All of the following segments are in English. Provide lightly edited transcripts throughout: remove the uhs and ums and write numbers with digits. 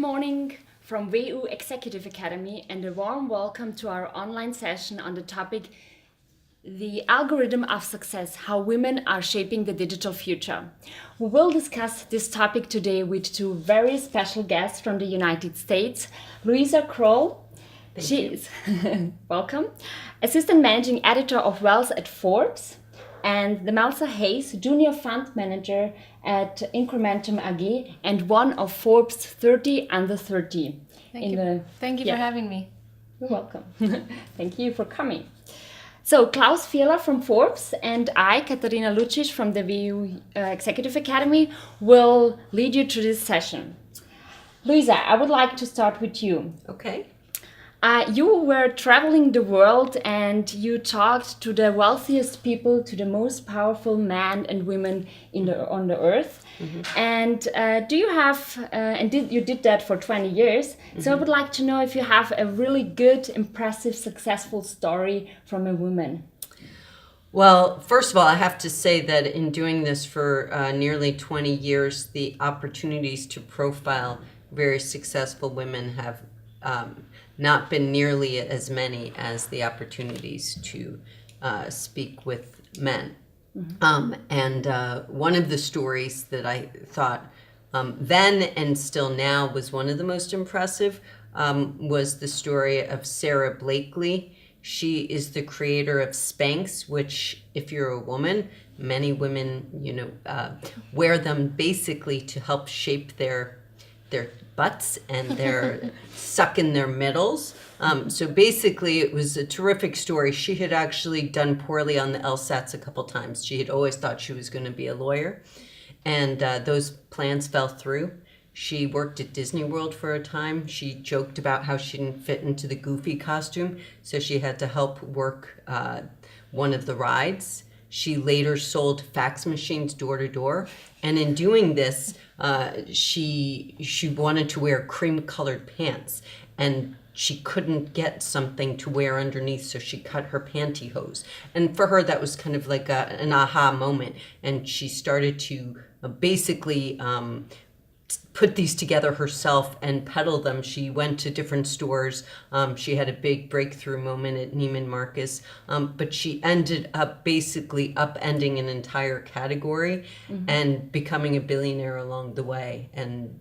morning from WU Executive Academy and a warm welcome to our online session on the topic The Algorithm of Success, How Women Are Shaping the Digital Future. We will discuss this topic today with two very special guests from the United States, Luisa Kroll. She is welcome, Assistant Managing Editor of Wealth at Forbes, and Demelza Hays, Junior Fund Manager at Incrementum AG and one of Forbes 30 under 30. Thank you for having me. You're welcome. Thank you for coming. So Klaus Fieler from Forbes and I, Katarina Lucic from the WU Executive Academy, will lead you through this session. Luisa, I would like to start with you. Okay. You were traveling the world and you talked to the wealthiest people, to the most powerful men and women on the earth. Mm-hmm. And do you have, you did that for 20 years. Mm-hmm. So I would like to know if you have a really good, impressive, successful story from a woman. Well, first of all, I have to say that in doing this for nearly 20 years, the opportunities to profile very successful women have not been nearly as many as the opportunities to speak with men. Mm-hmm. And one of the stories that I thought then and still now was one of the most impressive was the story of Sara Blakely. She is the creator of Spanx, which, if you're a woman, many women, wear them basically to help shape their butts and their suck in their middles. So basically it was a terrific story. She had actually done poorly on the LSATs a couple times. She had always thought she was going to be a lawyer, and those plans fell through. She worked at Disney World for a time. She joked about how she didn't fit into the Goofy costume, so she had to help work one of the rides. She later sold fax machines door to door, and in doing this, she wanted to wear cream-colored pants, and she couldn't get something to wear underneath, so she cut her pantyhose. And for her, that was kind of like an aha moment, and she started to basically put these together herself and peddle them. She went to different stores. She had a big breakthrough moment at Neiman Marcus, but she ended up basically upending an entire category and becoming a billionaire along the way. And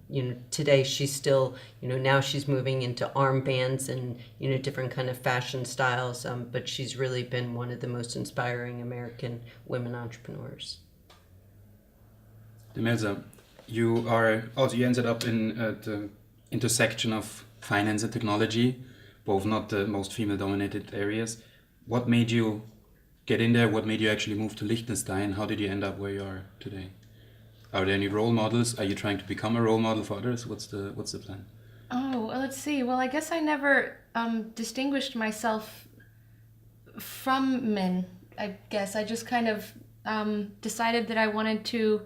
today she's still, now she's moving into armbands and different kind of fashion styles. But she's really been one of the most inspiring American women entrepreneurs. Demelza, you ended up in the intersection of finance and technology, both not the most female-dominated areas. What made you get in there? What made you actually move to Liechtenstein? How did you end up where you are today? Are there any role models? Are you trying to become a role model for others? What's the plan? Oh, well, let's see. Well, I guess I never distinguished myself from men. I guess I just kind of decided that I wanted to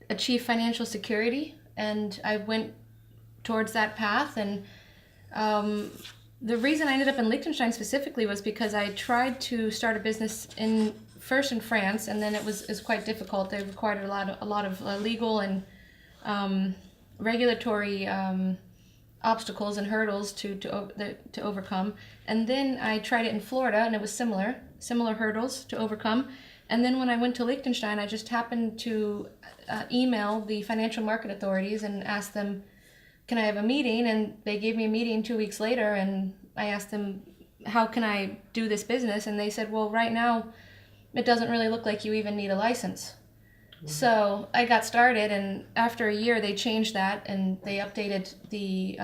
achieve financial security, and I went towards that path. And the reason I ended up in Liechtenstein specifically was because I tried to start a business first in France, and then it was quite difficult. They required a lot of legal and regulatory obstacles and hurdles to overcome. And then I tried it in Florida, and it was similar hurdles to overcome. And then when I went to Liechtenstein, I just happened to email the financial market authorities and asked them, can I have a meeting? And they gave me a meeting 2 weeks later, and I asked them, how can I do this business? And they said, well, right now, it doesn't really look like you even need a license. Mm-hmm. So I got started, and after a year, they changed that, and they updated the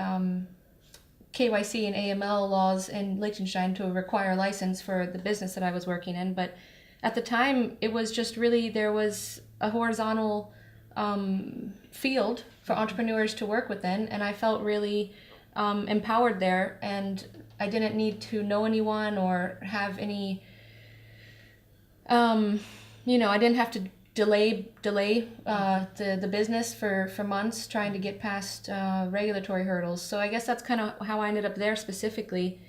KYC and AML laws in Liechtenstein to require a license for the business that I was working in. But at the time, it was just really, there was a horizontal field for entrepreneurs to work within, and I felt really empowered there, and I didn't need to know anyone or have any, I didn't have to delay the business for months trying to get past regulatory hurdles. So I guess that's kind of how I ended up there specifically.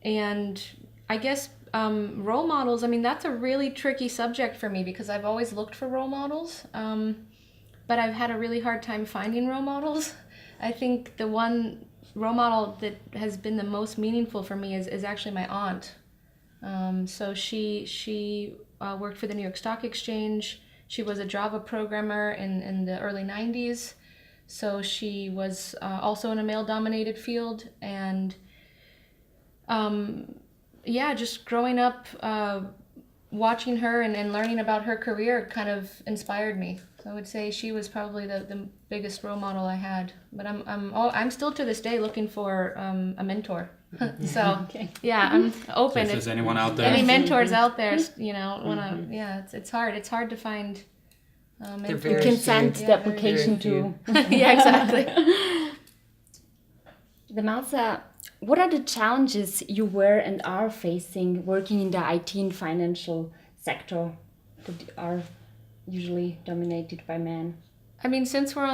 And I guess role models, that's a really tricky subject for me because I've always looked for role models, but I've had a really hard time finding role models. I think the one role model that has been the most meaningful for me is actually my aunt. So she worked for the New York Stock Exchange. She was a Java programmer in the early 90s. So she was also in a male-dominated field. And just growing up, watching her and learning about her career kind of inspired me. So I would say she was probably the biggest role model I had. But I'm still to this day looking for a mentor. So Okay. yeah, I'm open. So if there's anyone out there, Any mentors out there, it's hard. It's hard to find mentors. They're You very can send few. the application to. Yeah, exactly. Demelza, what are the challenges you were and are facing working in the IT and financial sector that are usually dominated by men? I mean, since we're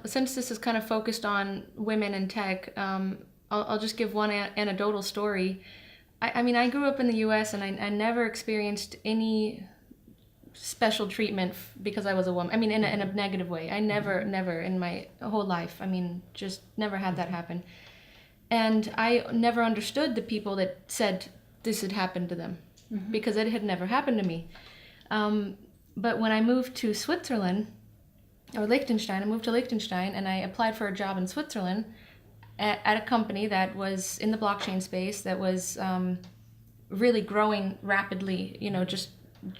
since this is kind of focused on women in tech, I'll just give one anecdotal story. I mean, I grew up in the U.S. and I never experienced any special treatment because I was a woman. I mean, in a negative way. I never in my whole life. I mean, just never had that happen. And I never understood the people that said this had happened to them because it had never happened to me. But when I moved to Switzerland, or Liechtenstein, I moved to Liechtenstein and I applied for a job in Switzerland at a company that was in the blockchain space that was really growing rapidly, just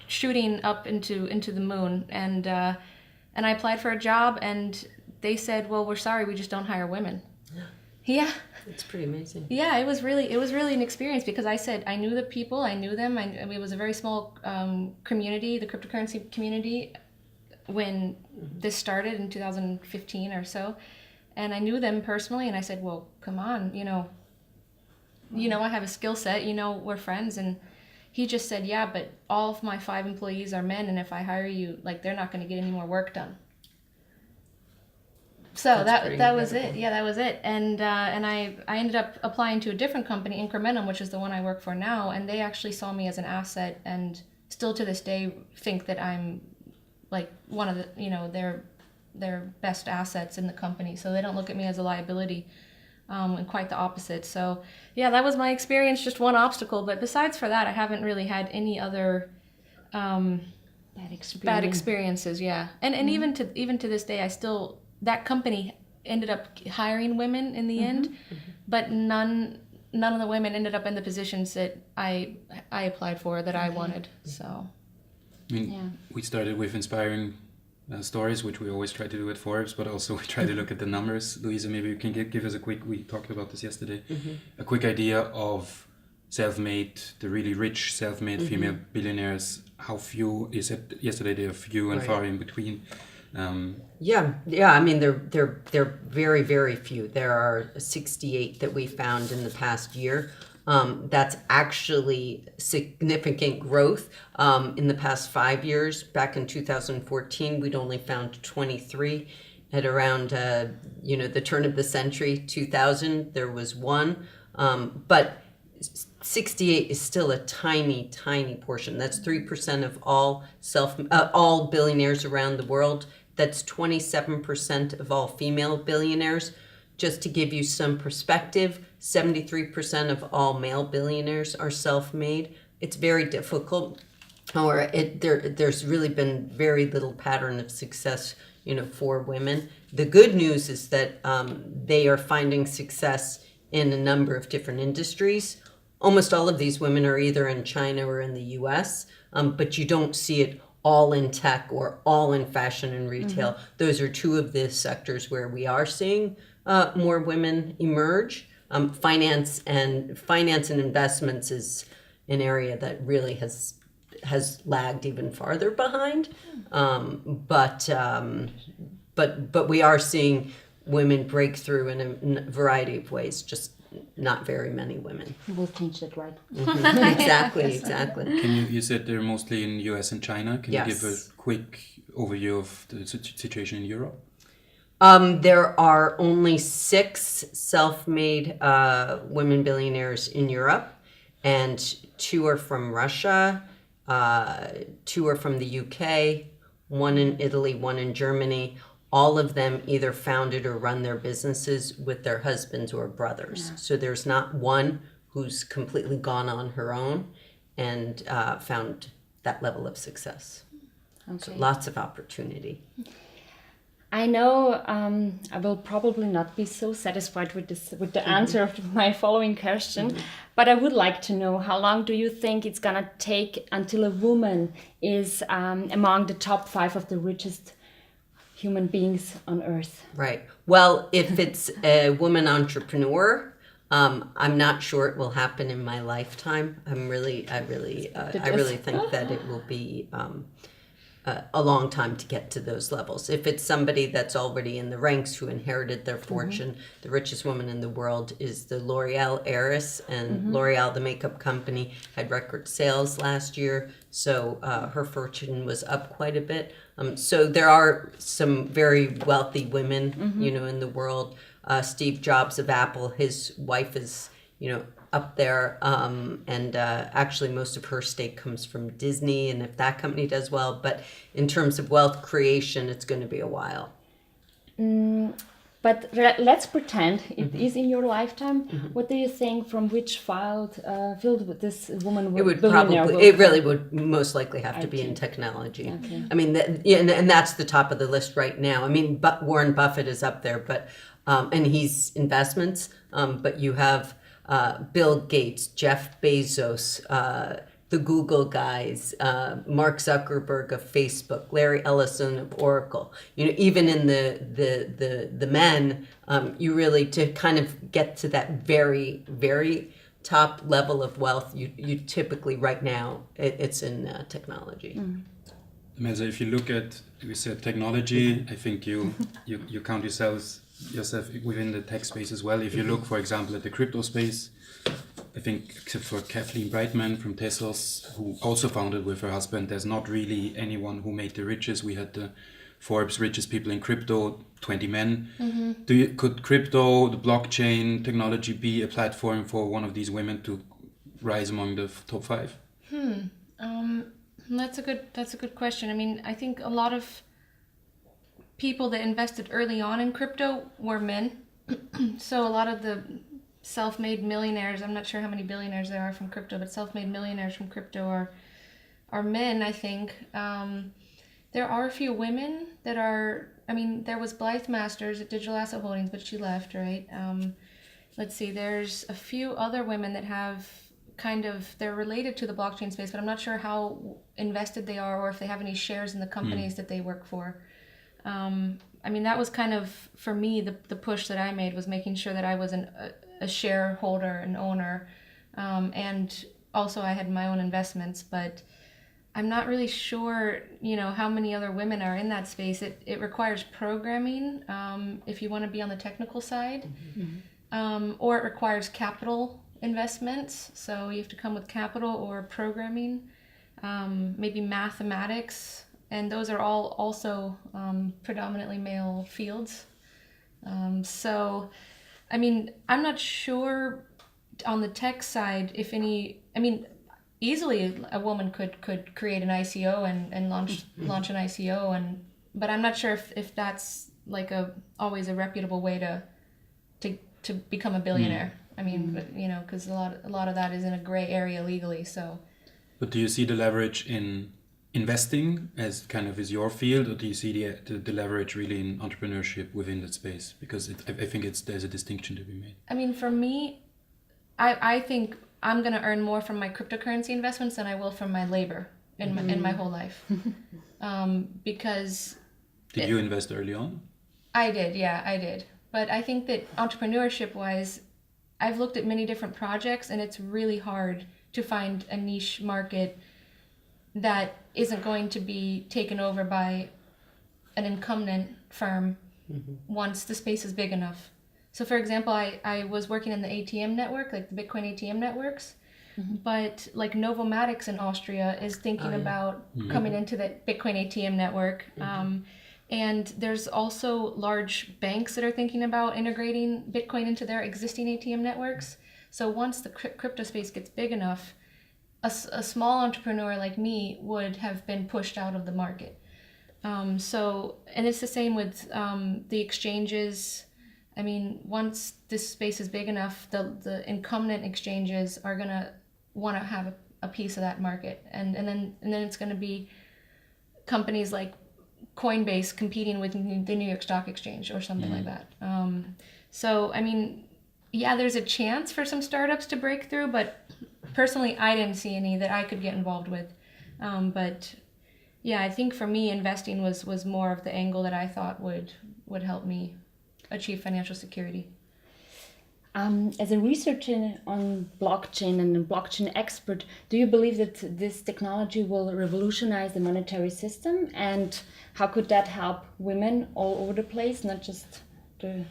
shooting up into the moon. And I applied for a job and they said, well, we're sorry, we just don't hire women. Yeah. It's pretty amazing. Yeah, it was really an experience because I said I knew the people, I knew them. It was a very small community, the cryptocurrency community, when this started in 2015 or so, and I knew them personally. And I said, well, come on, I have a skill set. We're friends. And he just said, yeah, but all of my 5 employees are men, and if I hire you, they're not going to get any more work done. So that was it. Yeah, that was it. And I ended up applying to a different company, Incrementum, which is the one I work for now, and they actually saw me as an asset, and still to this day think that I'm like one of the their best assets in the company. So they don't look at me as a liability, and quite the opposite. So yeah, that was my experience. Just one obstacle, but besides for that, I haven't really had any other bad experiences. Yeah, and even to this day, I still. That company ended up hiring women in the end, but none of the women ended up in the positions that I applied for that I wanted. So, I mean, we started with inspiring stories, which we always try to do at Forbes, but also we try to look at the numbers. Luisa, maybe you can give us we talked about this yesterday, a quick idea of self-made, the really rich self-made female billionaires. How few is it? Yesterday they are few and far in between. Yeah. I mean, they're very, very few. There are 68 that we found in the past year. That's actually significant growth. In the past 5 years, back in 2014, we'd only found 23. At around, the turn of the century, 2000, there was one. But 68 is still a tiny, tiny portion. That's 3% of all billionaires around the world. That's 27% of all female billionaires. Just to give you some perspective, 73% of all male billionaires are self-made. It's very difficult, or there's really been very little pattern of success, for women. The good news is that they are finding success in a number of different industries. Almost all of these women are either in China or in the US, but you don't see it all in tech or all in fashion and retail. Those are 2 of the sectors where we are seeing more women emerge. Finance and investments is an area that really has lagged even farther behind. But we are seeing women break through in a variety of ways, just not very many women. We'll change that, right? Exactly. You said they're mostly in US and China. Can you give a quick overview of the situation in Europe? There are only 6 self-made women billionaires in Europe, and 2 are from Russia, 2 are from the UK, 1 in Italy, 1 in Germany. all of them either founded or run their businesses with their husbands or brothers. So there's not one who's completely gone on her own and found that level of success. So lots of opportunity. I know I will probably not be so satisfied with the answer of my following question, but I would like to know, how long do you think it's gonna take until a woman is among the top 5 of the richest human beings on earth? Right. Well, if it's a woman entrepreneur, I'm not sure it will happen in my lifetime. I really think that it will be a long time to get to those levels. If it's somebody that's already in the ranks who inherited their fortune, the richest woman in the world is the L'Oreal heiress, and L'Oreal, the makeup company, had record sales last year, so her fortune was up quite a bit. So there are some very wealthy women, in the world. Steve Jobs of Apple, his wife is, up there, and actually most of her stake comes from Disney, and if that company does well, but in terms of wealth creation, it's going to be a while. But let's pretend it is in your lifetime. What do you think, from which field with this woman will It really would most likely have to be in technology. Okay. I mean, and that's the top of the list right now. I mean, Warren Buffett is up there, but and he's investments, but you have Bill Gates, Jeff Bezos, the Google guys, Mark Zuckerberg of Facebook, Larry Ellison of Oracle. Even in the men, you really, to kind of get to that very, very top level of wealth, you typically right now it's in technology. Demelza, if you look at, we said technology, I think you count yourself within the tech space as well. If you look, for example, at the crypto space, I think except for Kathleen Brightman from Tesos, who also founded with her husband, there's not really anyone who made the richest. We had the Forbes richest people in crypto, 20 men. Could crypto, the blockchain technology be a platform for one of these women to rise among the top 5? That's a good question. I mean, I think a lot of people that invested early on in crypto were men. So a lot of the self-made millionaires, I'm not sure how many billionaires there are from crypto, but self-made millionaires from crypto are men, I think. There are a few women that are, I mean, there was Blythe Masters at Digital Asset Holdings, but she left, right? Let's see, there's a few other women that have they're related to the blockchain space, but I'm not sure how invested they are or if they have any shares in the companies that they work for. I mean, that was kind of, for me, the push that I made was making sure that I was a shareholder, an owner, and also I had my own investments, but I'm not really sure, how many other women are in that space. It requires programming if you want to be on the technical side, or it requires capital investments. So you have to come with capital or programming, maybe mathematics, and those are all also predominantly male fields. So, I mean, I'm not sure on the tech side if any, I mean, easily a woman could create an ICO and launch an ICO, but I'm not sure if that's like always a reputable way to become a billionaire. I mean, because a lot of that is in a gray area legally. So, but do you see the leverage in investing as kind of is your field, or do you see the leverage really in entrepreneurship within that space? Because I think there's a distinction to be made. I mean, for me, I think I'm going to earn more from my cryptocurrency investments than I will from my labor in my whole life. Because... Did you invest early on? I did, yeah, I did. But I think that entrepreneurship-wise, I've looked at many different projects, and it's really hard to find a niche market that isn't going to be taken over by an incumbent firm once the space is big enough. So for example, I was working in the ATM network, like the Bitcoin ATM networks, but like Novomatics in Austria is thinking about coming into the Bitcoin ATM network. And there's also large banks that are thinking about integrating Bitcoin into their existing ATM networks. So once the crypto space gets big enough, a small entrepreneur like me would have been pushed out of the market. And it's the same with the exchanges. I mean, once this space is big enough, the incumbent exchanges are gonna want to have a piece of that market, and then it's gonna be companies like Coinbase competing with the New York Stock Exchange or something like that. So I mean, yeah, there's a chance for some startups to break through, but personally, I didn't see any that I could get involved with. But yeah, I think for me, investing was more of the angle that I thought would help me achieve financial security. As a researcher on blockchain and a blockchain expert, do you believe that this technology will revolutionize the monetary system? And how could that help women all over the place, not just to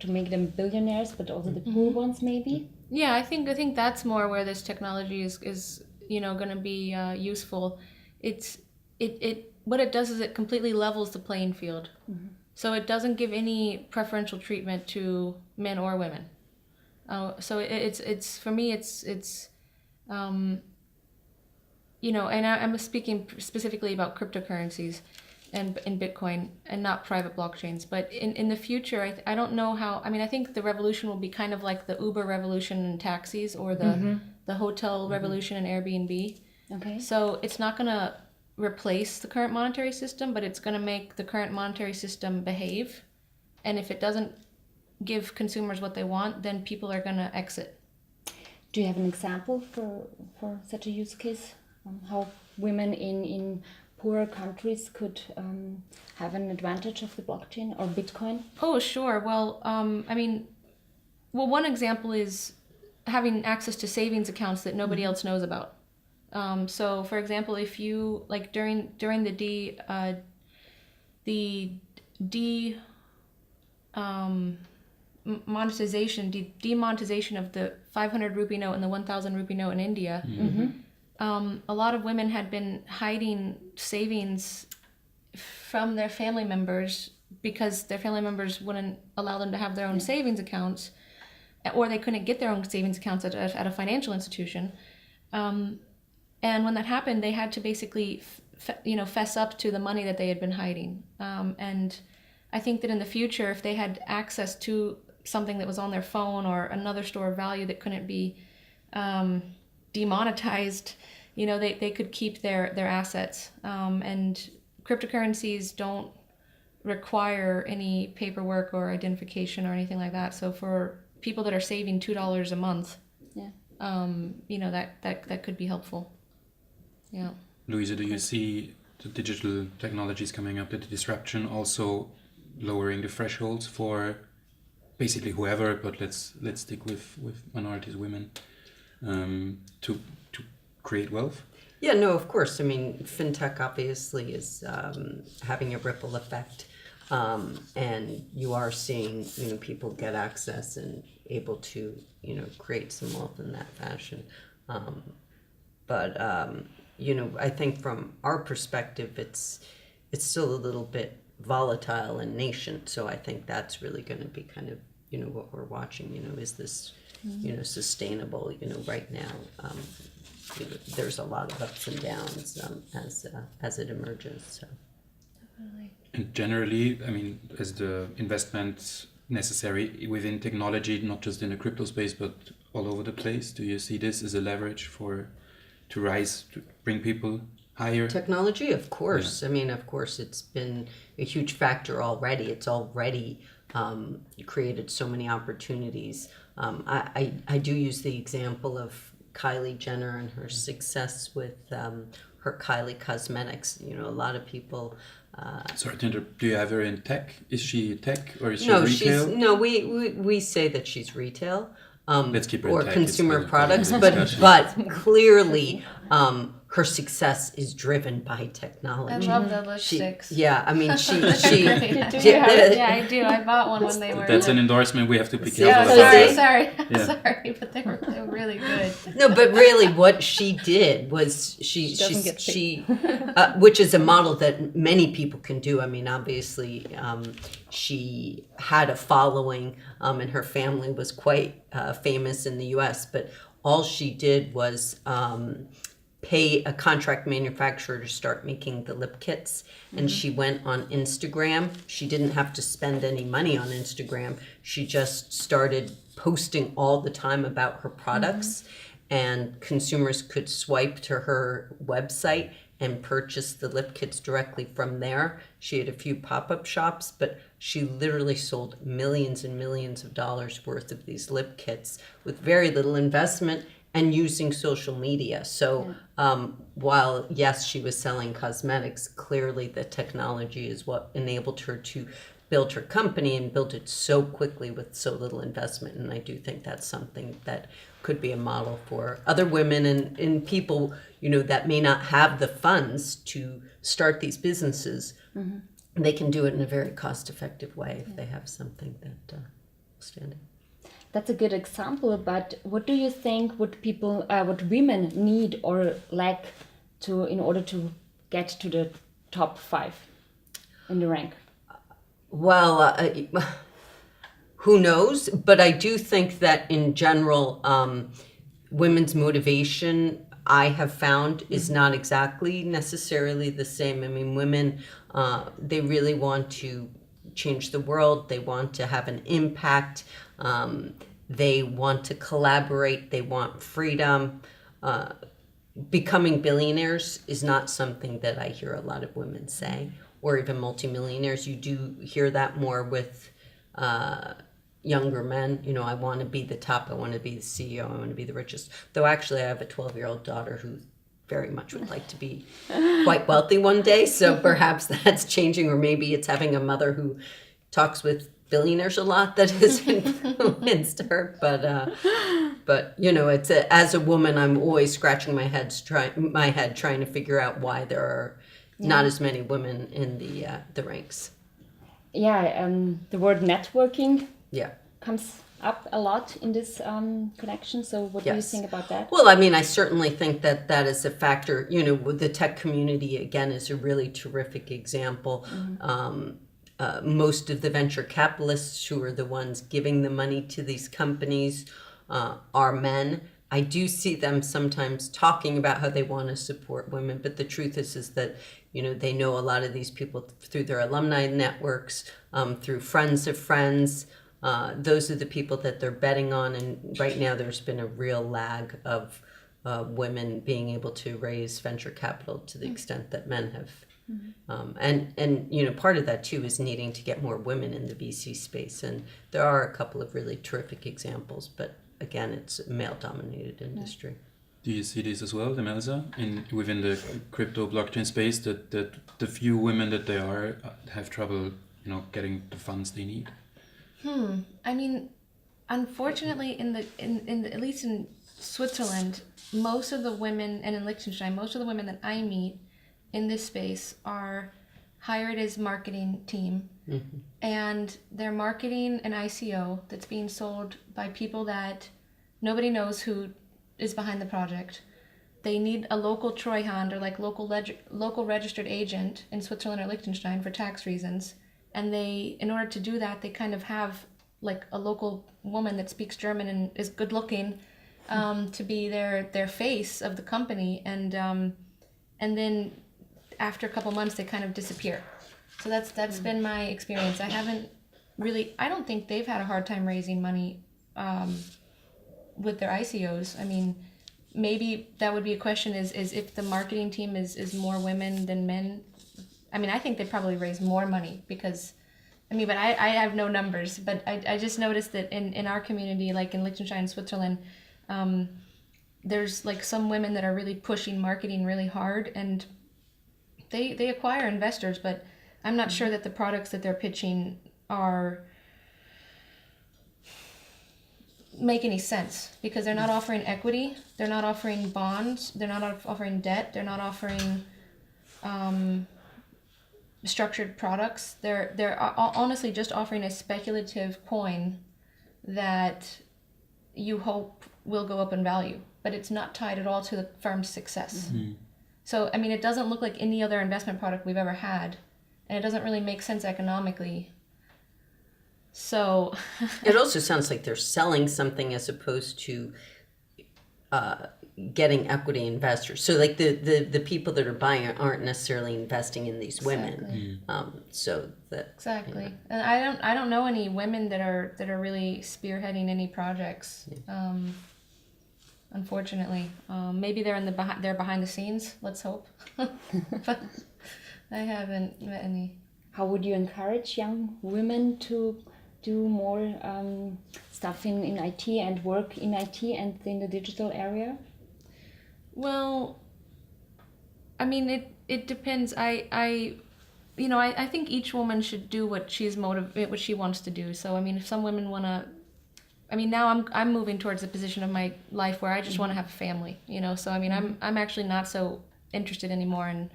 make them billionaires, but also the poor ones maybe? Yeah, I think that's more where this technology is going to be useful. What it does is it completely levels the playing field. So it doesn't give any preferential treatment to men or women. So it's for me and I'm speaking specifically about cryptocurrencies and in Bitcoin and not private blockchains. But in the future, I don't know how. I mean, I think the revolution will be kind of like the Uber revolution in taxis or the hotel revolution in Airbnb. Okay. So it's not going to replace the current monetary system, but it's going to make the current monetary system behave. And if it doesn't give consumers what they want, then people are going to exit. Do you have an example for such a use case? How women in poorer countries could have an advantage of the blockchain or Bitcoin? Oh, sure. Well, one example is having access to savings accounts that nobody else knows about. So, for example, if you during the demonetization of the 500 rupee note and the 1,000 rupee note in India, a lot of women had been hiding savings from their family members because their family members wouldn't allow them to have their own savings accounts, or they couldn't get their own savings accounts at a financial institution. And when that happened, they had to basically, fess up to the money that they had been hiding. And I think that in the future, if they had access to something that was on their phone or another store of value that couldn't be demonetized, they could keep their assets. And cryptocurrencies don't require any paperwork or identification or anything like that. So for people that are saving $2 a month, that could be helpful. Yeah. Luisa, do you see the digital technologies coming up, the disruption also lowering the thresholds for basically whoever, but let's stick with minorities, women, to create wealth? Yeah, no, of course. I mean, fintech obviously is having a ripple effect, and you are seeing people get access and able to create some wealth in that fashion. But I think from our perspective, it's still a little bit volatile and nascent. So I think that's really going to be kind of what we're watching. Is this sustainable? Right now, there's a lot of ups and downs as it emerges. So. Definitely. And generally, I mean, as the investments necessary within technology, not just in the crypto space, but all over the place, do you see this as a leverage to rise, to bring people higher? Technology, of course. Yeah. I mean, of course, it's been a huge factor already. It's already created so many opportunities. I do use the example of Kylie Jenner and her success with her Kylie Cosmetics. A lot of people... Sorry to interrupt. Do you have her in tech? Is she tech or is she retail? We say that she's retail. Let's keep her or in tech. consumer products, but clearly her success is driven by technology. I love the lipsticks. I mean, she yeah, I do. I bought one when they were. That's an endorsement. We have to be careful. Yeah, sorry, but they're really good. No, but really, what she did was she which is a model that many people can do. I mean, obviously, she had a following, and her family was quite famous in the U.S. But all she did was pay a contract manufacturer to start making the lip kits. And she went on Instagram. She didn't have to spend any money on Instagram. She just started posting all the time about her products, and consumers could swipe to her website and purchase the lip kits directly from there. She had a few pop-up shops, but she literally sold millions and millions of dollars worth of these lip kits with very little investment and using social media. So while, yes, she was selling cosmetics, clearly the technology is what enabled her to build her company and build it so quickly with so little investment. And I do think that's something that could be a model for other women and people, you know, that may not have the funds to start these businesses. They can do it in a very cost-effective way if they have something that standing. That's a good example, but what do you think would what women need or lack in order to get to the top 5 in the rank? Well, who knows? But I do think that in general, women's motivation, I have found, is not exactly necessarily the same. I mean, women, they really want to change the world. They want to have an impact. They want to collaborate. They want freedom. Becoming billionaires is not something that I hear a lot of women say, or even multimillionaires. You do hear that more with younger men. You know, I want to be the top. I want to be the CEO. I want to be the richest. Though actually I have a 12-year-old daughter who very much would like to be quite wealthy one day. So perhaps that's changing, or maybe it's having a mother who talks with billionaires a lot that has influenced her. But you know, it's as a woman, I'm always scratching my head trying to figure out why there are not as many women in the ranks. Yeah, the word networking comes up a lot in this connection. So what do you think about that? Well, I mean, I certainly think that is a factor. You know, the tech community, again, is a really terrific example. Most of the venture capitalists who are the ones giving the money to these companies are men. I do see them sometimes talking about how they want to support women, but the truth is that, you know, they know a lot of these people through their alumni networks, through friends of friends. Those are the people that they're betting on, and right now there's been a real lag of women being able to raise venture capital to the extent that men have. And you know, part of that too is needing to get more women in the VC space, and there are a couple of really terrific examples, but again, it's a male-dominated industry. Do you see this as well, Demelza, within the crypto blockchain space, that the few women that there are have trouble, you know, getting the funds they need? I mean, unfortunately, in at least in Switzerland, most of the women, and in Liechtenstein, most of the women that I meet in this space are hired as marketing team, and they're marketing an ICO that's being sold by people that nobody knows who is behind the project. They need a local Treuhand, or like local registered agent in Switzerland or Liechtenstein for tax reasons. And in order to do that, they kind of have like a local woman that speaks German and is good looking to be their face of the company. And then after a couple months, they kind of disappear. So that's been my experience. I don't think they've had a hard time raising money with their ICOs. I mean, maybe that would be a question is if the marketing team is more women than men. I mean, I think they probably raise more money because, I mean, but I have no numbers, but I just noticed that in our community, like in Liechtenstein, Switzerland, there's like some women that are really pushing marketing really hard, and they acquire investors, but I'm not sure that the products that they're pitching make any sense, because they're not offering equity, they're not offering bonds, they're not offering debt, they're not offering structured products. They're honestly just offering a speculative coin that you hope will go up in value, but it's not tied at all to the firm's success. So, I mean, it doesn't look like any other investment product we've ever had, and it doesn't really make sense economically. So it also sounds like they're selling something as opposed to getting equity investors. So like the people that are buying it aren't necessarily investing in these women. So that Exactly. And I don't know any women that are really spearheading any projects. Unfortunately, maybe they're behind the scenes. Let's hope. But I haven't met any. How would you encourage young women to do more stuff in IT and work in IT and in the digital area? Well, I mean, it depends. I think each woman should do what what she wants to do. So I mean, if some women want to, I mean, now I'm moving towards the position of my life where I just want to have a family, So I mean, I'm actually not so interested anymore in,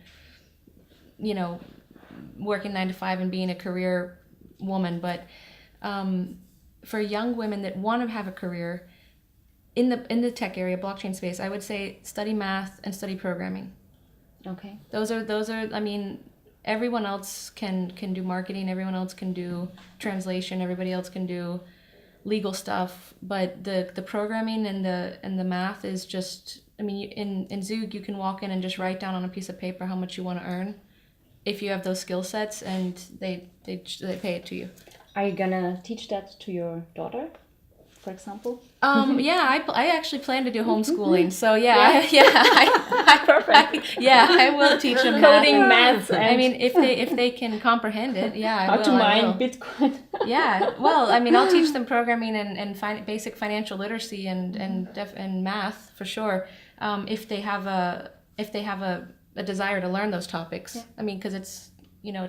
working 9 to 5 and being a career woman. But for young women that want to have a career in the tech area, blockchain space, I would say study math and study programming. Okay. Those are. I mean, everyone else can do marketing. Everyone else can do translation. Everybody else can do legal stuff. But the programming and the math is just. I mean, in Zug you can walk in and just write down on a piece of paper how much you want to earn, if you have those skill sets, and they pay it to you. Are you gonna teach that to your daughter, for example? Yeah, I actually plan to do homeschooling. So I will teach them Coding, maths, I mean, if they can comprehend it, how to mine Bitcoin. Yeah, well, I mean, I'll teach them programming and basic financial literacy and math for sure. If they have a desire to learn those topics. Yeah. I mean, because it's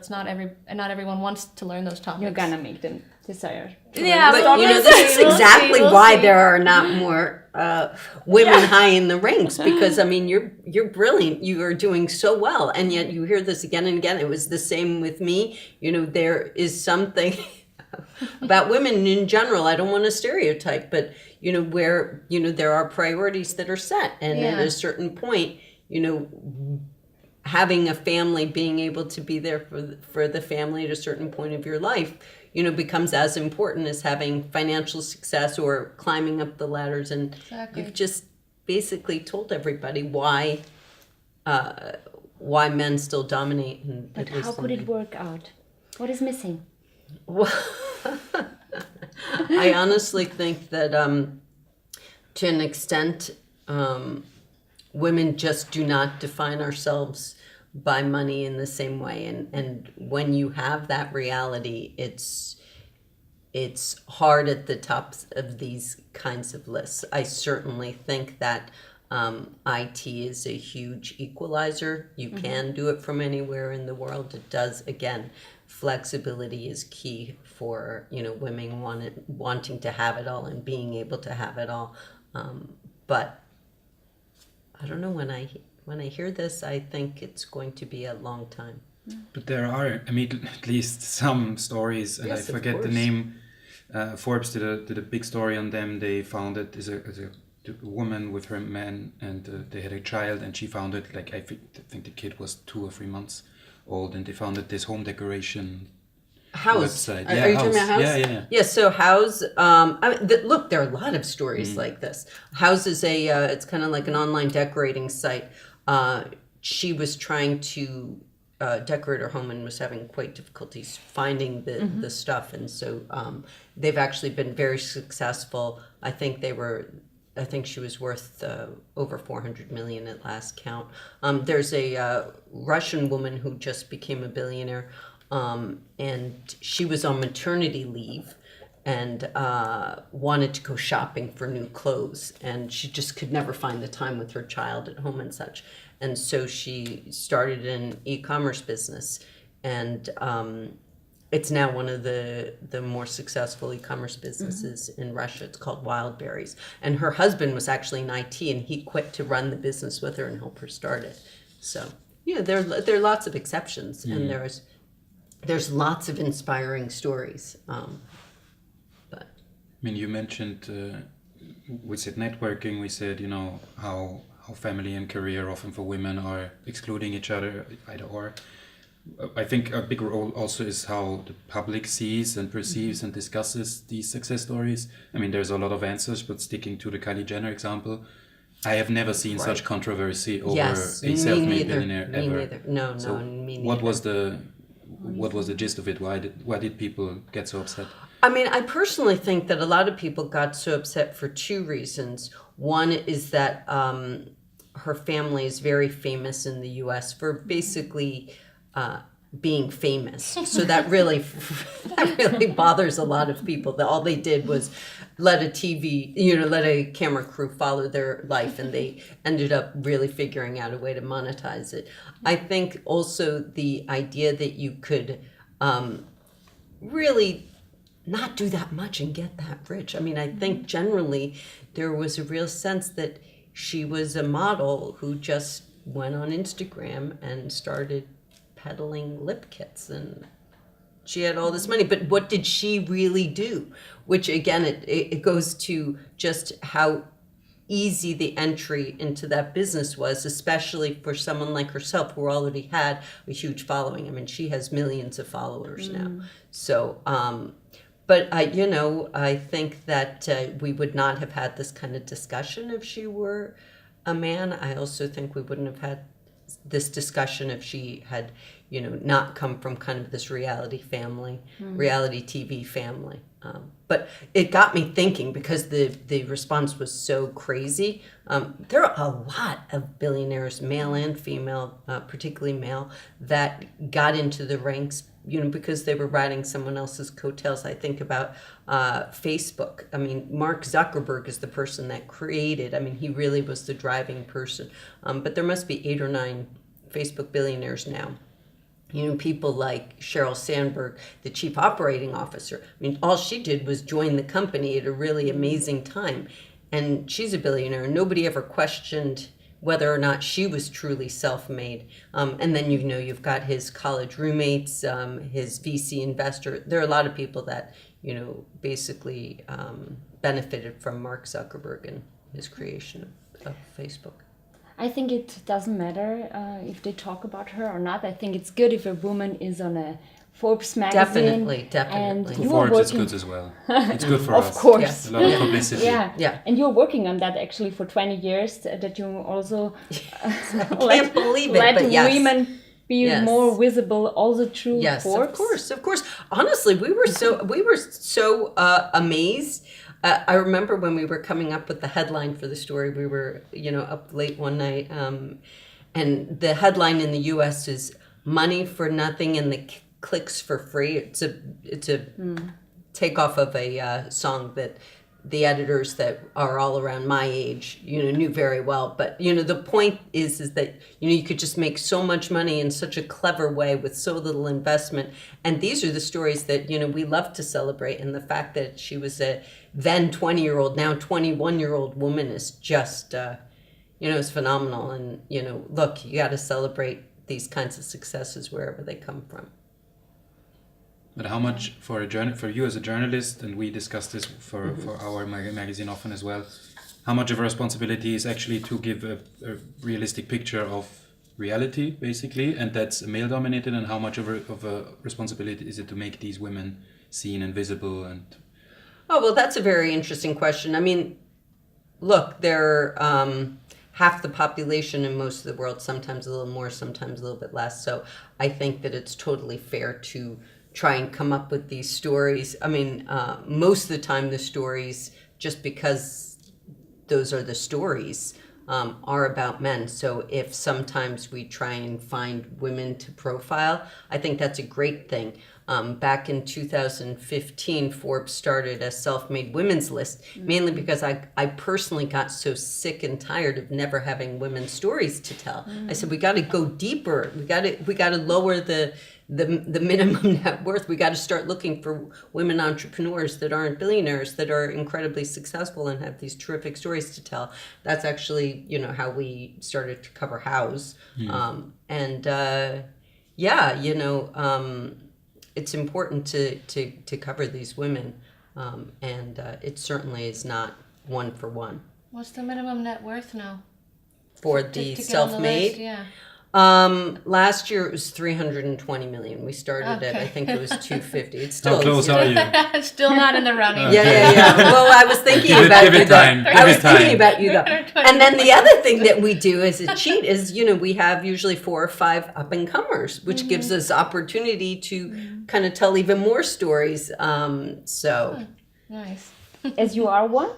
not everyone wants to learn those topics. You're gonna make them desire. Yeah, but this is exactly why there are not more women high in the ranks, because I mean you're brilliant, you are doing so well, and yet you hear this again and again. It was the same with me. There is something about women in general. I don't want to stereotype, but where there are priorities that are set, and at a certain point, having a family, being able to be there for the family at a certain point of your life, becomes as important as having financial success or climbing up the ladders. And you've just basically told everybody why men still dominate. But how could it work out? What is missing? Well, I honestly think that to an extent, women just do not define ourselves by money in the same way, and when you have that reality, it's hard at the tops of these kinds of lists. I certainly think that IT is a huge equalizer. You can do it from anywhere in the world. It does, again, flexibility is key for women wanting to have it all and being able to have it all. But I don't know, when I hear this, I think it's going to be a long time. But there are, I mean, at least some stories, and Yes, I forget the name. Forbes did a big story on them. They found it as a woman with her man, and they had a child, and she found it, like, I think the kid was 2 or 3 months old, and they founded this home decoration website. Are you talking about House? Yeah. Yeah, so House, look, there are a lot of stories like this. House is it's kind of like an online decorating site. She was trying to decorate her home and was having quite difficulties finding the stuff. And so they've actually been very successful. I think she was worth over 400 million at last count. There's a Russian woman who just became a billionaire. And she was on maternity leave and wanted to go shopping for new clothes, and she just could never find the time with her child at home and such. And so she started an e-commerce business, and it's now one of the more successful e-commerce businesses in Russia. It's called Wildberries. And her husband was actually in IT, and he quit to run the business with her and help her start it. So there are lots of exceptions, and there's lots of inspiring stories. But I mean, you mentioned, we said networking, we said, how family and career often for women are excluding each other, either or. I think a big role also is how the public sees and perceives and discusses these success stories. I mean, there's a lot of answers, but sticking to the Kylie Jenner example, I have never seen Right. such controversy over Yes, a me self-made neither. billionaire Me ever. neither. No, So me neither. what was the gist of it? Why did people get so upset? I mean, I personally think that a lot of people got so upset for two reasons. One is that her family is very famous in the U.S. for basically being famous. So that really bothers a lot of people. That all they did was let a camera crew follow their life, and they ended up really figuring out a way to monetize it. I think also the idea that you could really not do that much and get that rich. I mean, I think generally there was a real sense that she was a model who just went on Instagram and started peddling lip kits, and she had all this money. But what did she really do? Which again, it goes to just how easy the entry into that business was, especially for someone like herself who already had a huge following. I mean, she has millions of followers now. So, but I think that we would not have had this kind of discussion if she were a man. I also think we wouldn't have had this discussion if she had, not come from kind of this reality TV family. But it got me thinking, because the response was so crazy. There are a lot of billionaires, male and female, particularly male, that got into the ranks, because they were riding someone else's coattails. I think about Facebook. I mean, Mark Zuckerberg is the person that created. I mean, he really was the driving person. But there must be 8 or 9 Facebook billionaires now. People like Sheryl Sandberg, the chief operating officer. I mean, all she did was join the company at a really amazing time. And she's a billionaire. Nobody ever questioned whether or not she was truly self-made. And then, you've got his college roommates, his VC investor. There are a lot of people that, basically benefited from Mark Zuckerberg and his creation of Facebook. I think it doesn't matter if they talk about her or not. I think it's good if a woman is on a Forbes magazine. Definitely. And For you are Forbes, it's working, good as well. It's good for us. of course. A lot of publicity. Yeah. And you're working on that actually for 20 years, that you also Can't believe it, let but yes. women be Yes. more visible also through Yes, Forbes. of course. Honestly, we were so amazed. I remember when we were coming up with the headline for the story, we were, up late one night, and the headline in the U.S. is "Money for Nothing and the Clicks for Free." It's a takeoff of a song that the editors that are all around my age, knew very well. But, the point is that, you could just make so much money in such a clever way with so little investment. And these are the stories that, we love to celebrate. And the fact that she was a then 20-year-old, now 21-year-old woman is just, is phenomenal. And, look, you got to celebrate these kinds of successes wherever they come from. But how much for you as a journalist, and we discuss this for our magazine often as well, how much of a responsibility is actually to give a realistic picture of reality, basically, and that's male-dominated, and how much of a responsibility is it to make these women seen and visible? And Oh, well, that's a very interesting question. I mean, look, they're half the population in most of the world, sometimes a little more, sometimes a little bit less. So I think that it's totally fair to try and come up with these stories. I mean, most of the time the stories, just because those are the stories, are about men. So if sometimes we try and find women to profile, I think that's a great thing. Back in 2015, Forbes started a self-made women's list, mainly because I personally got so sick and tired of never having women's stories to tell. I said, we got to go deeper. We got to lower the minimum net worth. We got to start looking for women entrepreneurs that aren't billionaires, that are incredibly successful and have these terrific stories to tell. That's actually, how we started to cover House. It's important to cover these women, and it certainly is not one for one. What's the minimum net worth now? For To the get on the self-made, list, yeah. Last year it was 320 million. We started at, I think it was 250. It's still How close are you? Still not in the running. Yeah. Well, I was thinking about you though. I was thinking about you though. And then the other thing that we do as a cheat is, we have usually 4 or 5 up and comers, which gives us opportunity to kind of tell even more stories. Nice. As you are one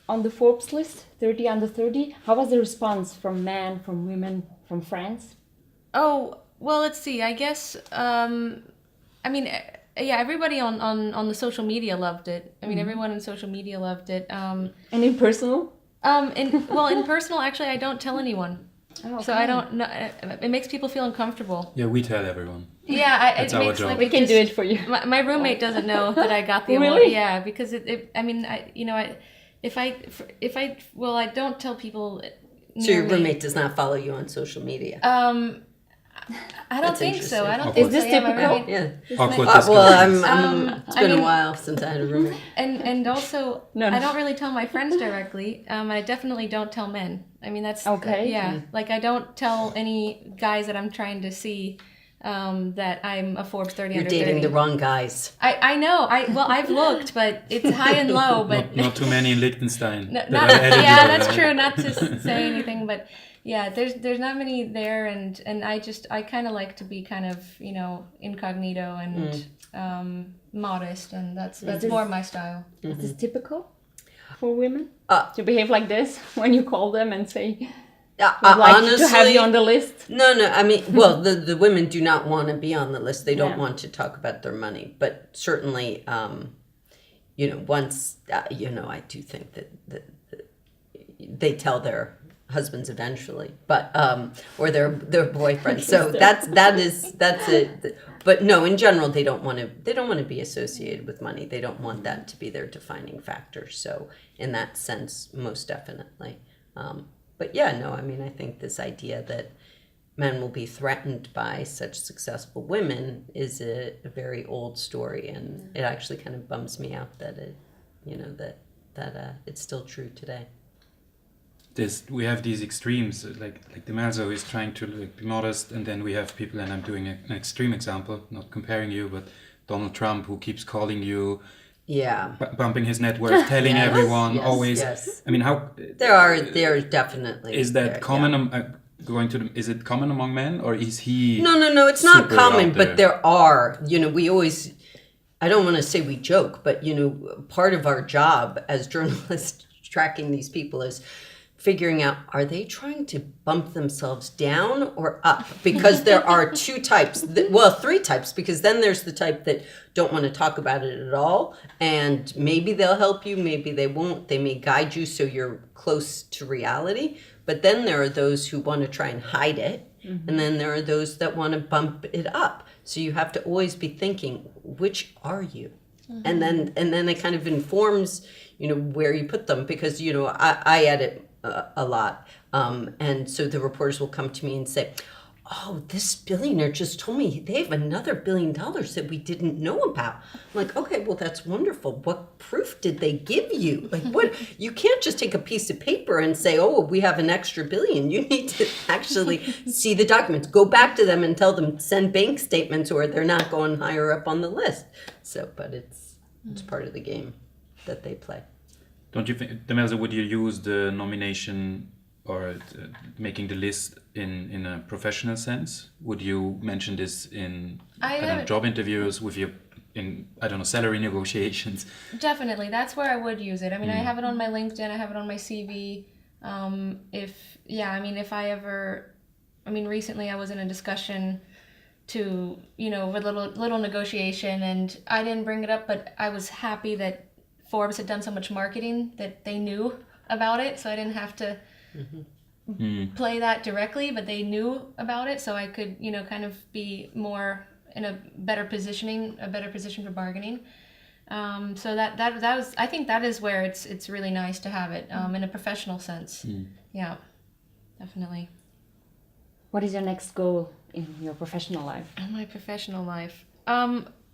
on the Forbes list, 30 under 30, how was the response from men, from women, from friends? Oh, well, let's see. I guess, everybody on the social media loved it. I mean, everyone in social media loved it. And in personal? In personal, actually, I don't tell anyone. Oh, okay. So I don't know. It makes people feel uncomfortable. Yeah, we tell everyone. Yeah, That's our job. We can do it for you. My roommate doesn't know that I got the award. Really? Yeah, because I don't tell people. So your roommate does not follow you on social media? I don't think so. I don't Awkward. think Is this so. Yeah, my typical? roommate- Yeah. Awkward Well, discussions. it's been a while since I had a roommate. And also, No. I don't really tell my friends directly. I definitely don't tell men. I mean, that's Okay. Yeah, like I don't tell any guys that I'm trying to see that I'm a Forbes 30 You're under 30. dating the wrong guys. I know. I've looked, but it's high and low. But Not too many in Liechtenstein. No, that not, are eligible, yeah, that's right? true. Not to say anything, but yeah, there's not many there, and I kind of like to be kind of incognito and modest, and that's more my style. Is this typical for women to behave like this when you call them and say, "We'd like Honestly, to have you on the list"? No. I mean, well, the women do not want to be on the list. They don't Yeah. want to talk about their money. But certainly, once, I do think that they tell their husbands eventually, but or their boyfriends. So that's it. But no, in general, they don't want to be associated with money. They don't want that to be their defining factor. So in that sense, most definitely. But yeah, no, I mean, I think this idea that men will be threatened by such successful women is a very old story, and it actually kind of bums me out that it's still true today. We have these extremes, like Demelza, who is trying to be modest, and then we have people, and I'm doing an extreme example, not comparing you, but Donald Trump, who keeps calling you, bumping his net worth, telling everyone always. Yes. I mean, how There are definitely. is that common? Is it common among men, or is he? No. It's not super common, out there? but there are. We always. I don't want to say we joke, but part of our job as journalists tracking these people is figuring out, are they trying to bump themselves down or up? Because there are 2 types, 3 types, because then there's the type that don't want to talk about it at all, and maybe they'll help you, maybe they won't, they may guide you so you're close to reality, but then there are those who want to try and hide it, and then there are those that want to bump it up. So you have to always be thinking, which are you? And then it kind of informs, where you put them, because, I edit a lot. And so the reporters will come to me and say, oh, this billionaire just told me they have another $1 billion that we didn't know about. I'm like, okay, well, that's wonderful. What proof did they give you? Like, what? You can't just take a piece of paper and say, oh, we have an extra $1 billion. You need to actually see the documents. Go back to them and tell them, send bank statements, or they're not going higher up on the list. So, but it's part of the game that they play. Don't you think, Demelza, would you use the nomination or making the list in a professional sense? Would you mention this in job interviews with your salary negotiations? Definitely, that's where I would use it. I mean, I have it on my LinkedIn, I have it on my CV. Recently I was in a discussion to, with little negotiation, and I didn't bring it up, but I was happy that Forbes had done so much marketing that they knew about it, so I didn't have to play that directly, but they knew about it, so I could, kind of be more in a better position for bargaining. So that was, I think that is where it's really nice to have it in a professional sense. Yeah, definitely. What is your next goal in your professional life? In my professional life,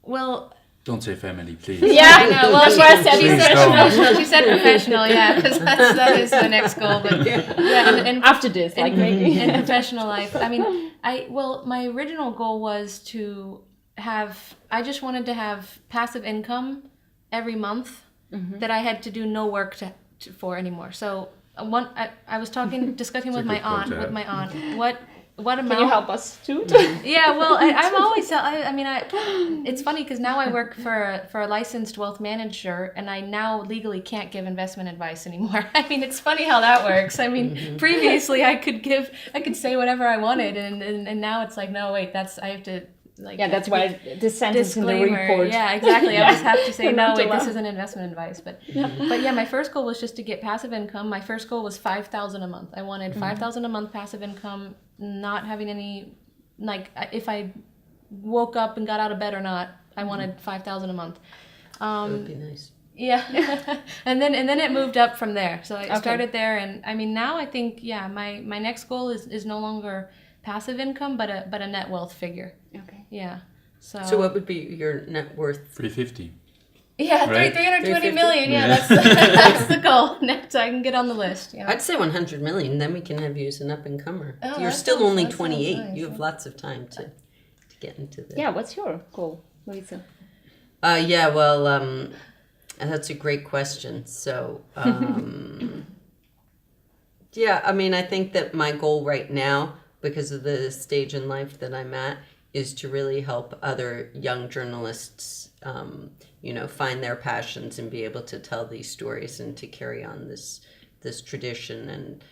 well, Don't say family, please. Yeah, I know. Well, that's why I said Please professional. She said professional, yeah, because that is my next goal. But yeah, and After this, like maybe. in professional life, I mean, my original goal was to I just wanted to have passive income every month that I had to do no work for anymore. So I was discussing with my aunt, what amount. Can you help us too? Yeah, well, I'm always. It's funny because now I work for a licensed wealth manager, and I now legally can't give investment advice anymore. I mean, it's funny how that works. I mean, previously I could say whatever I wanted, and now it's like, no, wait, I have to. Like, Yeah, that's why the sentence in the report. Yeah, exactly. I always have to say, no, Not wait, allowed. this isn't investment advice. But yeah, my first goal was just to get passive income. My first goal was $5,000 a month. I wanted $5,000 a month passive income, not having any, like, if I woke up and got out of bed or not, I wanted $5,000 a month. That would be nice. Yeah, and then it moved up from there. So I started there, and I mean now I think my next goal is no longer passive income, but a net wealth figure. Okay. Yeah. So what would be your net worth? 350. Yeah, Right? 320 million. Yeah, that's the goal. Next, I can get on the list. Yeah. I'd say 100 million. Then we can have you as an up-and-comer. Oh, You're that still sounds- only that sounds 28. nice, You have yeah. lots of time to get into the... Yeah, what's your goal, Luisa? Yeah, well, that's a great question. So, yeah, I mean, I think that my goal right now, because of the stage in life that I'm at, is to really help other young journalists, find their passions and be able to tell these stories and to carry on this tradition. And,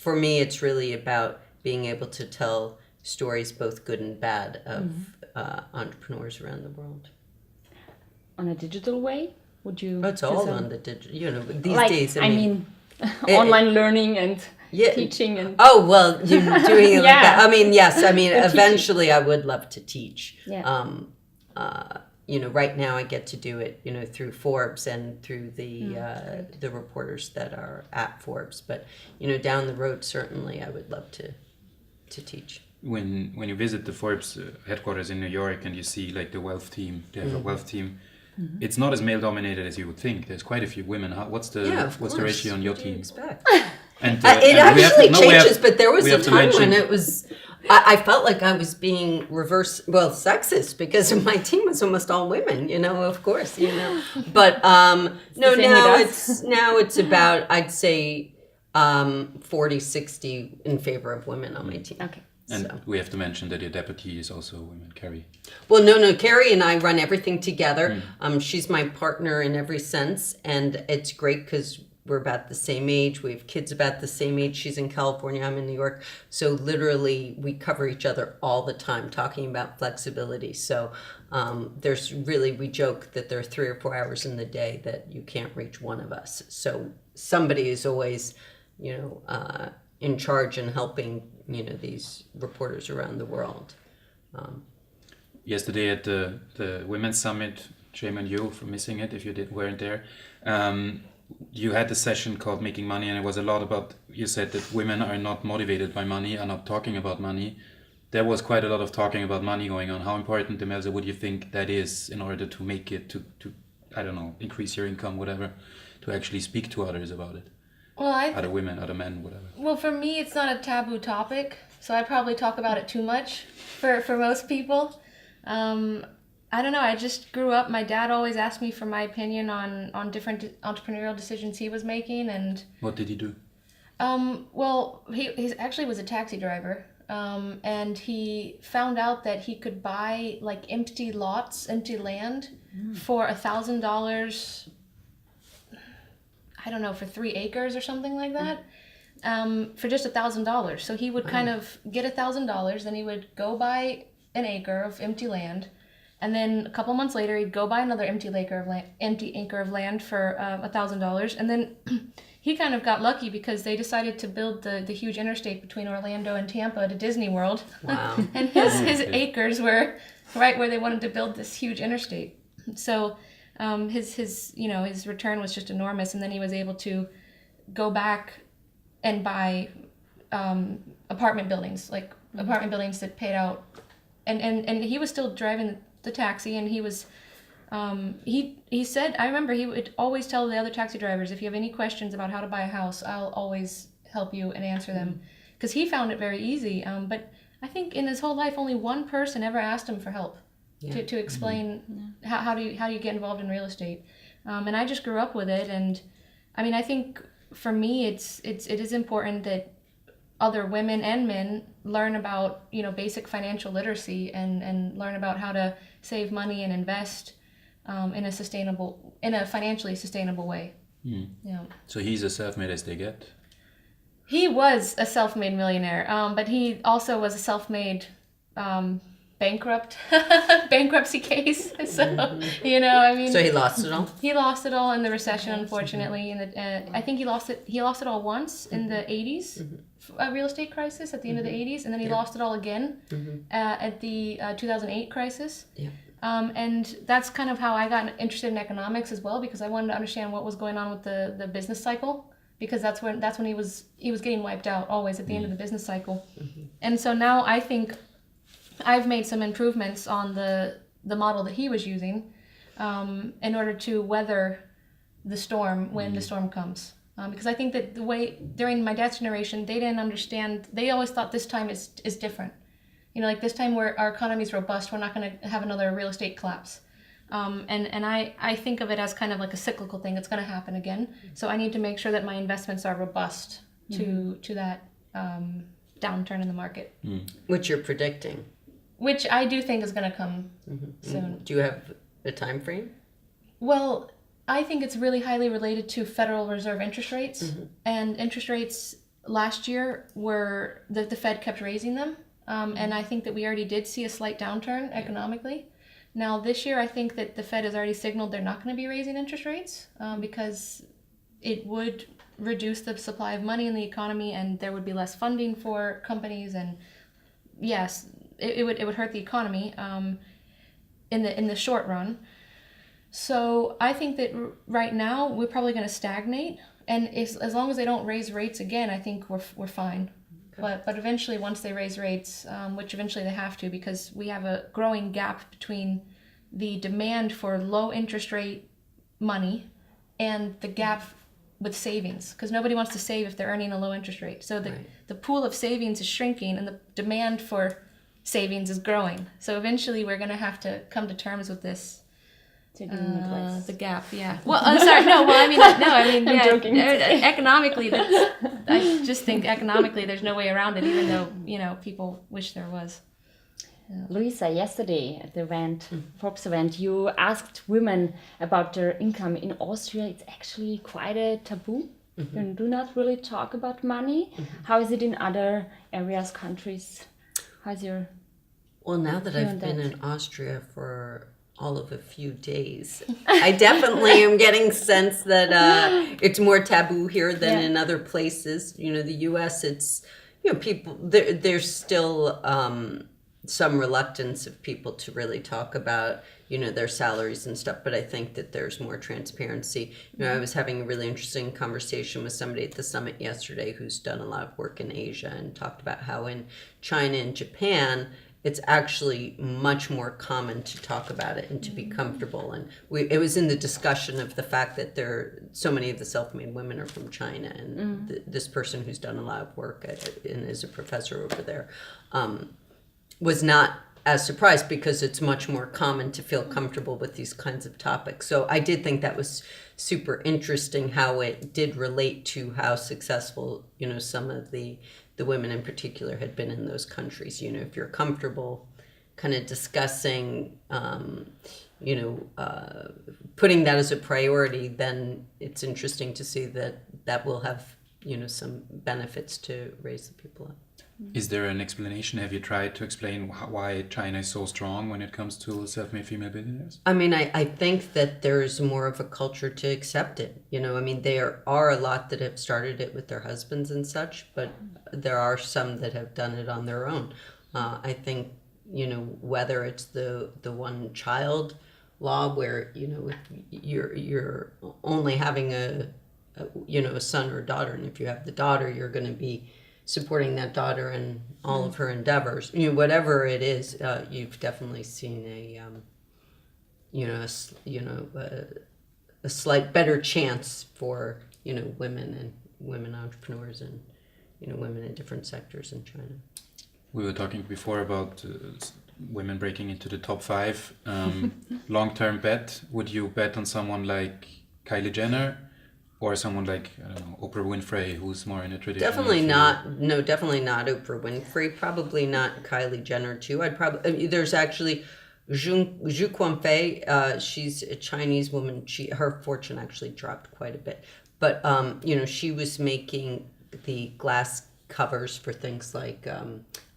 for me, it's really about being able to tell stories, both good and bad, of entrepreneurs around the world. On a digital way? Would you? It's all on the digital, these like, days. I mean, online learning and teaching and. Oh, well, you're doing it like Yeah. that. I mean, yes. I mean, And eventually I would love to teach. Yeah. Right now I get to do it, through Forbes and through the reporters that are at Forbes. But, down the road, certainly I would love to teach. When you visit the Forbes headquarters in New York and you see like the wealth team, they have a wealth team. It's not as male dominated as you would think. There's quite a few women. What's the ratio on your What do you team? expect? And It actually changes, but there was we a have to time mention- when it was. I felt like I was being sexist because my team was almost all women. Of course, But no, same now with us. it's about, I'd say, 40-60 in favor of women on my team. Okay. And So. we have to mention that your deputy is also a woman, Carrie. Well, no, Carrie and I run everything together. She's my partner in every sense, and it's great because we're about the same age. We have kids about the same age. She's in California, I'm in New York. So literally we cover each other all the time talking about flexibility. So we joke that there are 3 or 4 hours in the day that you can't reach one of us. So somebody is always, in charge and helping, these reporters around the world. Yesterday at the Women's Summit, shame on you for missing it if you weren't there. You had a session called Making Money, and it was a lot about, you said that women are not motivated by money, are not talking about money. There was quite a lot of talking about money going on. How important, Demelza, would you think that is in order to make it, to I don't know, increase your income, whatever, to actually speak to others about it? Well, Other women, other men, whatever. Well, for me, it's not a taboo topic, so I probably talk about it too much for most people. I don't know. I just grew up. My dad always asked me for my opinion on different entrepreneurial decisions he was making, and What did he do? well, he actually was a taxi driver, and he found out that he could buy like empty land for $1,000. I don't know, for 3 acres or something like that, for just $1,000. So he would kind of get $1,000, then he would go buy an acre of empty land, and then a couple months later he'd go buy another empty acre of land for $1,000, and then he kind of got lucky because they decided to build the huge interstate between Orlando and Tampa to Disney World. Wow. And his acres were right where they wanted to build this huge interstate. So his return was just enormous, and then he was able to go back and buy apartment buildings that paid out, and he was still driving the taxi, and he was he said, I remember he would always tell the other taxi drivers, if you have any questions about how to buy a house, I'll always help you and answer them, because he found it very easy. But I think in his whole life, only one person ever asked him for help to explain how do you get involved in real estate. And I just grew up with it, and I mean, I think for me, it is important that other women and men learn about, you know, basic financial literacy and learn about how to save money and invest in a financially sustainable way. Yeah. So he's as self-made as they get. He was a self-made millionaire, but he also was a self-made bankruptcy case. So, you know, I mean. So he lost it all? He lost it all in the recession, unfortunately. I think he lost it all once in the 80s, real estate crisis at the end of the 80s, and then he lost it all again at the 2008 crisis. Yeah. And that's kind of how I got interested in economics as well, because I wanted to understand what was going on with the business cycle, because that's when he was getting wiped out always at the end of the business cycle. And so now I think I've made some improvements on the model that he was using in order to weather the storm when the storm comes. Because I think that the way during my dad's generation, they didn't understand. They always thought this time is different. You know, like this time where our economy is robust, we're not going to have another real estate collapse. And I think of it as kind of like a cyclical thing. It's going to happen again. So I need to make sure that my investments are robust to that downturn in the market. Which you're predicting. Which I do think is going to come soon. Do you have a time frame? Well, I think it's really highly related to Federal Reserve interest rates. And interest rates last year were the Fed kept raising them. And I think that we already did see a slight downturn economically. Now this year, I think that the Fed has already signaled they're not going to be raising interest rates because it would reduce the supply of money in the economy, and there would be less funding for companies. And yes, it would hurt the economy in the short run. So I think that right now we're probably going to stagnate, and as long as they don't raise rates again, I think we're fine. But eventually, once they raise rates, which eventually they have to, because we have a growing gap between the demand for low interest rate money and the gap with savings, because nobody wants to save if they're earning a low interest rate. So the pool of savings is shrinking and the demand for savings is growing. So eventually we're going to have to come to terms with this. The gap, yeah. Well, sorry, no. Well, I mean, I'm joking. Economically, I just think economically, there's no way around it, even though people wish there was. Yeah. Luisa, yesterday at the event, Forbes event, you asked women about their income. In Austria, it's actually quite a taboo. You do not really talk about money. How is it in other areas, countries? How's your? Well, now that I've been in Austria for all of a few days, I definitely am getting sense that it's more taboo here than in other places. You know, the U.S., it's, people, there's still some reluctance of people to really talk about, their salaries and stuff, but I think that there's more transparency. I was having a really interesting conversation with somebody at the summit yesterday who's done a lot of work in Asia and talked about how in China and Japan, it's actually much more common to talk about it and to be comfortable. And it was in the discussion of the fact that so many of the self-made women are from China, and this person who's done a lot of work and is a professor over there was not as surprised, because it's much more common to feel comfortable with these kinds of topics. So I did think that was super interesting how it did relate to how successful, some of the women in particular had been in those countries. If you're comfortable kind of discussing, putting that as a priority, then it's interesting to see that will have, some benefits to raise the people up. Is there an explanation? Have you tried to explain why China is so strong when it comes to self-made female billionaires? I mean, I think that there's more of a culture to accept it. There are a lot that have started it with their husbands and such, but there are some that have done it on their own. I think, whether it's the one child law where, you're only having a son or daughter, and if you have the daughter, you're going to be supporting that daughter in all of her endeavors. You know, whatever it is, you've definitely seen a slight better chance for, you know, women entrepreneurs and, you know, women in different sectors in China. We were talking before about women breaking into the top 5. Long-term bet, would you bet on someone like Kylie Jenner or someone like, I don't know, Oprah Winfrey, who's more in a traditional Definitely field? definitely not Oprah Winfrey, probably not Kylie Jenner too. There's actually Zhu Guanfei, she's a Chinese woman. Her fortune actually dropped quite a bit. But, you know, she was making the glass covers for things like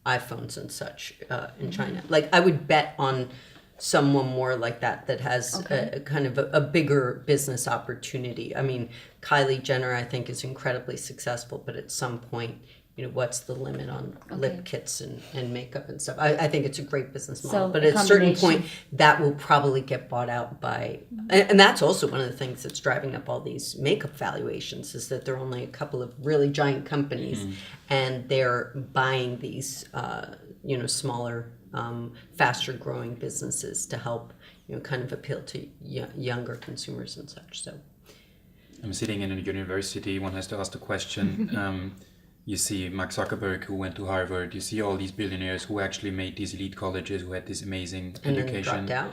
iPhones and such in China. Like, I would bet on someone more like that has a kind of a bigger business opportunity. I mean, Kylie Jenner, I think, is incredibly successful, but at some point, you know, what's the limit on lip kits and makeup and stuff? I think it's a great business model, but at a certain point, that will probably get bought out by, and that's also one of the things that's driving up all these makeup valuations, is that there are only a couple of really giant companies, and they're buying these, you know, smaller, faster growing businesses to help, you know, kind of appeal to younger consumers and such. So I'm sitting in a university, one has to ask the question, you see Mark Zuckerberg, who went to Harvard. You see all these billionaires who actually made these elite colleges, who had this amazing and education. then dropped out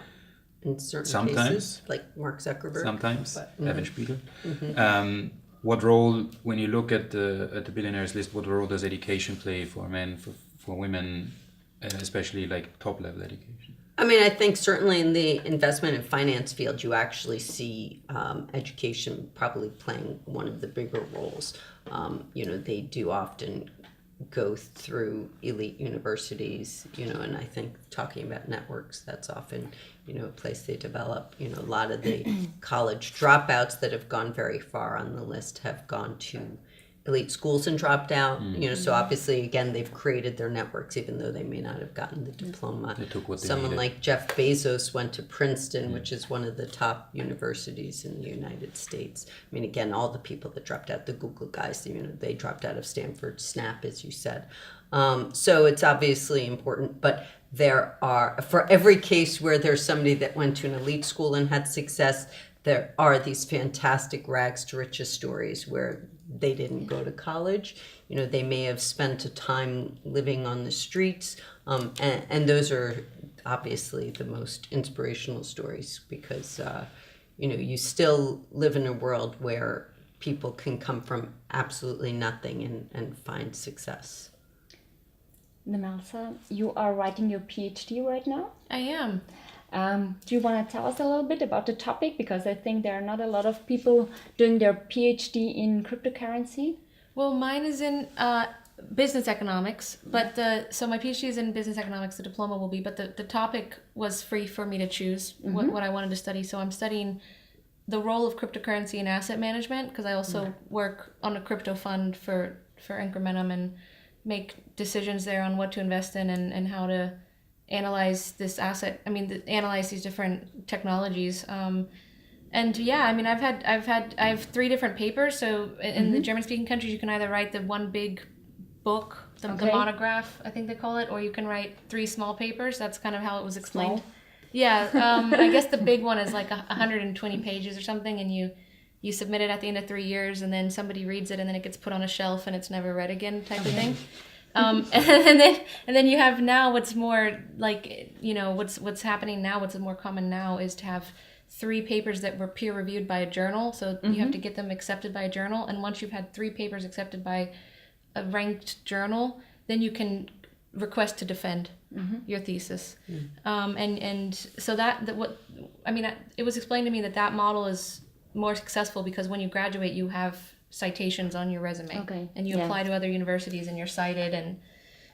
in certain Sometimes. cases, like Mark Zuckerberg. Sometimes, But, Evan Spiegel. What role, when you look at the billionaires list, what role does education play for men, for women, especially like top level education? I mean, I think certainly in the investment and finance field, you actually see education probably playing one of the bigger roles. You know, they do often go through elite universities, you know, and I think talking about networks, that's often, you know, a place they develop. You know, a lot of the college dropouts that have gone very far on the list have gone to elite schools and dropped out, you know, so obviously, again, they've created their networks, even though they may not have gotten the diploma. They took what they Someone needed. like Jeff Bezos went to Princeton, which is one of the top universities in the United States. I mean, again, all the people that dropped out, the Google guys, you know, they dropped out of Stanford, Snap, as you said. So it's obviously important, but there are, for every case where there's somebody that went to an elite school and had success, there are these fantastic rags to riches stories where they didn't go to college. You know, they may have spent a time living on the streets, and those are obviously the most inspirational stories because, you know, you still live in a world where people can come from absolutely nothing and find success. Demelza, you are writing your PhD right now. I am. Do you want to tell us a little bit about the topic? Because I think there are not a lot of people doing their PhD in cryptocurrency. Well, mine is in business economics, but so my PhD is in business economics, the diploma will be, but the topic was free for me to choose what I wanted to study. So I'm studying the role of cryptocurrency in asset management, because I also work on a crypto fund for Incrementum and make decisions there on what to invest in and how to analyze this asset. I mean, analyze these different technologies. And yeah, I mean, I have 3 different papers. So in the German-speaking countries, you can either write the one big book, the monograph, I think they call it, or you can write 3 small papers. That's kind of how it was explained. Small? Yeah, I guess the big one is like 120 pages or something, and you submit it at the end of 3 years, and then somebody reads it, and then it gets put on a shelf, and it's never read again, type of thing. And then you have now what's more like, you know, what's happening now, what's more common now is to have 3 papers that were peer reviewed by a journal. So you have to get them accepted by a journal. And once you've had 3 papers accepted by a ranked journal, then you can request to defend your thesis. And so it was explained to me that model is more successful because when you graduate, you have citations on your resume, and you apply to other universities and you're cited and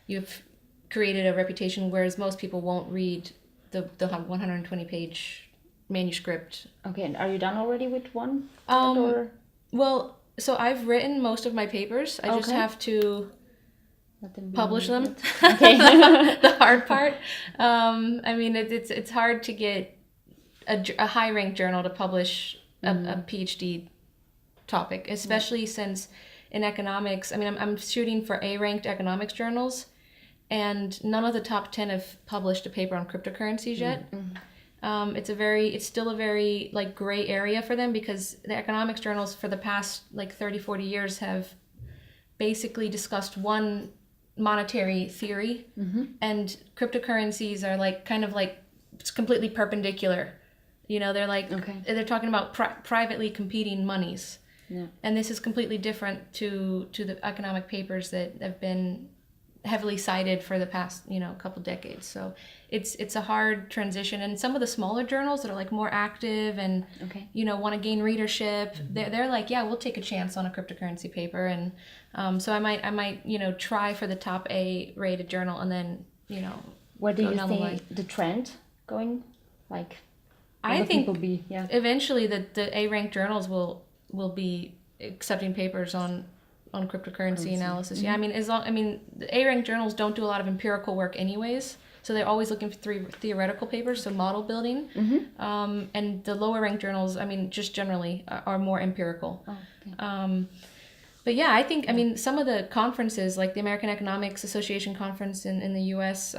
you've created a reputation, whereas most people won't read the 120 page manuscript. Okay, and are you done already with one? Well, so I've written most of my papers. I just have to publish them. Okay. The hard part. I mean, it's hard to get a high ranked journal to publish a PhD topic, especially since in economics. I mean, I'm shooting for A-ranked economics journals, and none of the top 10 have published a paper on cryptocurrencies yet. It's still a very like gray area for them, because the economics journals for the past like 30-40 years have basically discussed one monetary theory, and cryptocurrencies are like kind of like it's completely perpendicular. You know, they're like they're talking about privately competing monies, and this is completely different to the economic papers that have been heavily cited for the past couple decades. So it's a hard transition, and some of the smaller journals that are like more active and want to gain readership, they're like, yeah, we'll take a chance on a cryptocurrency paper, and so I might try for the top A rated journal, and then Where do go you down the see line. the trend going? Like, I will think people be eventually the A ranked journals will be accepting papers on cryptocurrency analysis. Yeah, I mean the A ranked journals don't do a lot of empirical work anyways, so they're always looking for theoretical papers, so model building. And the lower ranked journals, I mean, just generally are more empirical. But yeah, I think some of the conferences, like the American Economics Association conference in the U.S.,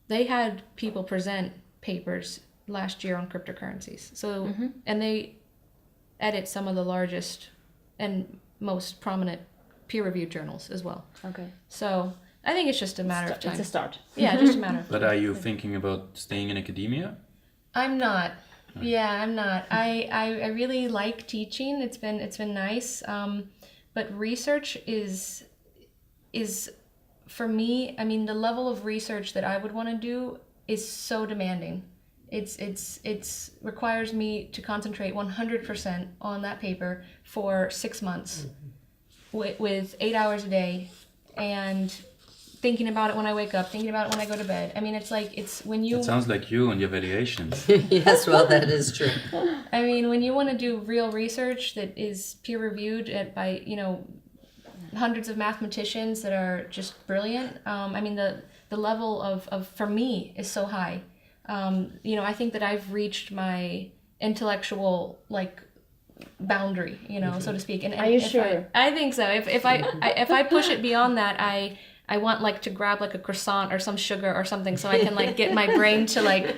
they had people present papers last year on cryptocurrencies. So and they edit some of the largest and most prominent peer-reviewed journals as well. Okay. So I think it's just a matter of time. It's a start. Yeah, just a matter of But time. are you thinking about staying in academia? I'm not. Yeah, I'm not. I really like teaching. It's been nice. But research is for me, I mean, the level of research that I would want to do is so demanding. It's requires me to concentrate 100% on that paper for 6 months with 8 hours a day, and thinking about it when I wake up, thinking about it when I go to bed. I mean, it's when you... It sounds like you and your valuations. Yes, well, that is true. I mean, when you want to do real research that is peer-reviewed by, hundreds of mathematicians that are just brilliant, I mean, the level of for me, is so high. I think that I've reached my intellectual, like, boundary, so to speak. And Are you sure? I think so. If I push it beyond that, I want like to grab like a croissant or some sugar or something, so I can like get my brain to like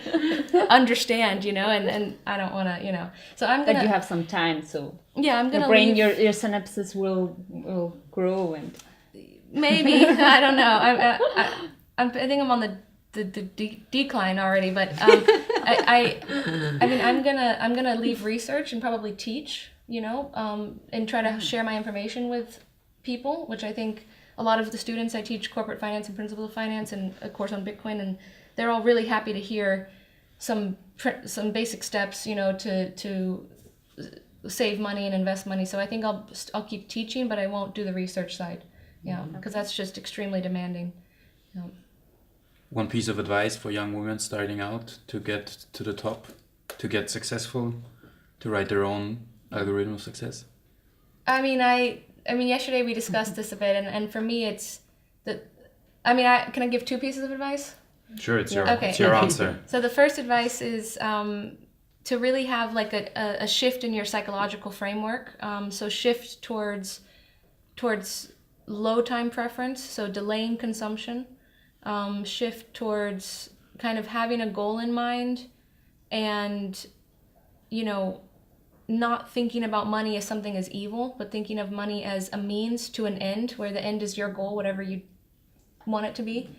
understand, and I don't want to, So I'm gonna. But you have some time, so Yeah, I'm gonna. your brain, leave. your synapses will grow, and Maybe I don't know. I think I'm on the decline already, but I mean I'm gonna leave research and probably teach, and try to share my information with people, which I think a lot of the students I teach corporate finance and principles of finance and a course on Bitcoin, and they're all really happy to hear some basic steps, to save money and invest money. So I think I'll keep teaching, but I won't do the research side. Yeah, because that's just extremely demanding. Yeah. One piece of advice for young women starting out to get to the top, to get successful, to write their own algorithm of success? I mean, yesterday we discussed this a bit, and for me it's can I give 2 pieces of advice? Sure, it's your answer. So the first advice is to really have like a shift in your psychological framework. So shift towards low time preference, so delaying consumption. Shift towards kind of having a goal in mind, and not thinking about money as something as evil, but thinking of money as a means to an end, where the end is your goal, whatever you want it to be.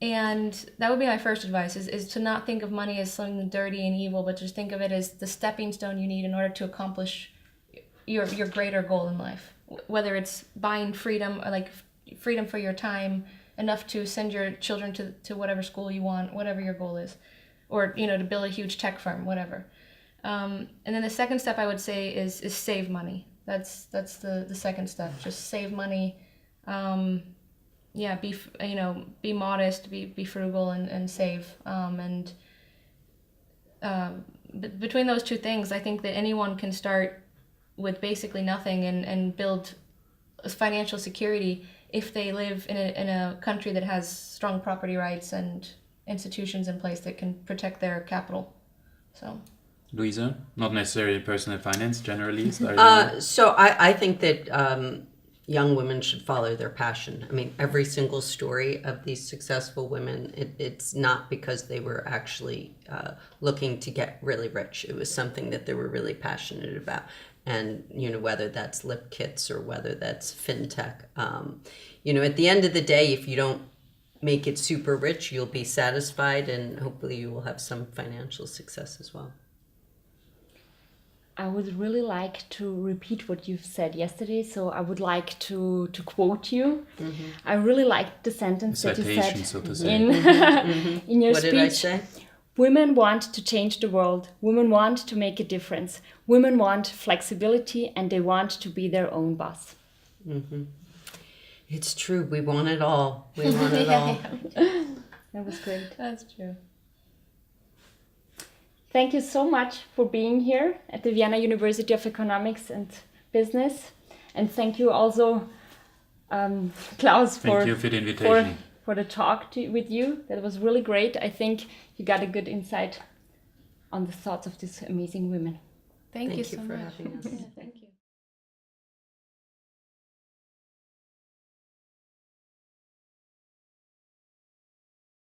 And that would be my first advice, is to not think of money as something dirty and evil, but just think of it as the stepping stone you need in order to accomplish your greater goal in life. Whether it's buying freedom, or like freedom for your time, enough to send your children to whatever school you want, whatever your goal is, or to build a huge tech firm, whatever. And then the second step I would say is save money. That's the second step. Just save money. Be modest, be frugal, and save. Between those 2 things, I think that anyone can start with basically nothing and build financial security if they live in a country that has strong property rights and institutions in place that can protect their capital. So Luisa, not necessarily personal finance, generalist. So I think that young women should follow their passion. I mean, every single story of these successful women, it's not because they were actually looking to get really rich. It was something that they were really passionate about. And, whether that's lip kits or whether that's fintech, at the end of the day, if you don't make it super rich, you'll be satisfied and hopefully you will have some financial success as well. I would really like to repeat what you've said yesterday, so I would like to quote you. Mm-hmm. I really liked the sentence that you said so to say. in your What speech. did I say? Women want to change the world. Women want to make a difference. Women want flexibility and they want to be their own boss. Mm-hmm. It's true. We want it all. We want it all. That was great. That's true. Thank you so much for being here at the Vienna University of Economics and Business. And thank you also, Klaus, Thank you for the invitation. For the talk with you. That was really great. I think you got a good insight on the thoughts of these amazing women. Thank you so for much. having us. Thank you.